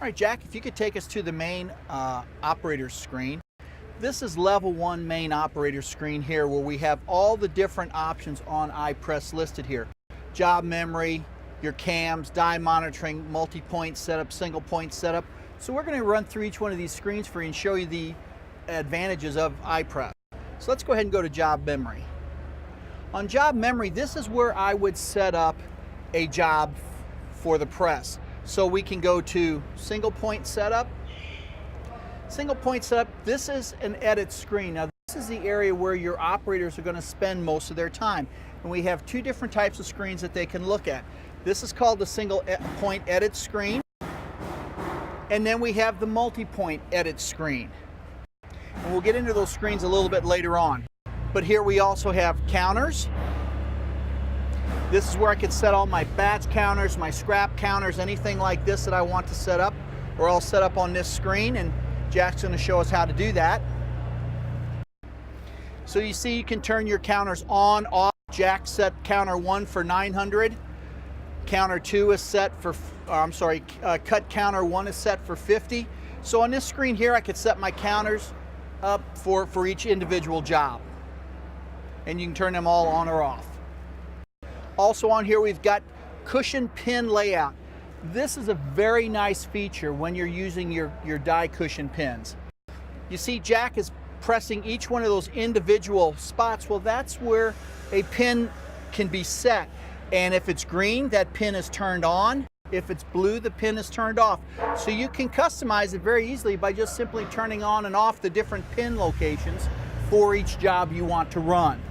All right, Jack, if you could take us to the main operator screen. This is level 1 main operator screen here, where we have all the different options on iPress listed here. Job memory, your cams, die monitoring, multi-point setup, single point setup. So we're going to run through each one of these screens for you and show you the advantages of iPress. So let's go ahead and go to job memory. On job memory, this is where I would set up a job for the press. So we can go to single point setup. Single point setup, this is an edit screen. Now this is the area where your operators are going to spend most of their time. And we have two different types of screens that they can look at. This is called the single point edit screen. And then we have the multi-point edit screen. And we'll get into those screens a little bit later on. But here we also have counters. This is where I can set all my batch counters, my scrap counters, anything like this that I want to set up, or I'll set up on this screen, and Jack's going to show us how to do that. So you see you can turn your counters on, off. Jack set counter 1 for 900. Counter 2 is set for, cut counter 1 is set for 50. So on this screen here, I could set my counters up for each individual job. And you can turn them all on or off. Also on here, we've got cushion pin layout. This is a very nice feature when you're using your die cushion pins. You see Jack is pressing each one of those individual spots. Well, that's where a pin can be set. And if it's green, that pin is turned on. If it's blue, the pin is turned off. So you can customize it very easily by just simply turning on and off the different pin locations for each job you want to run.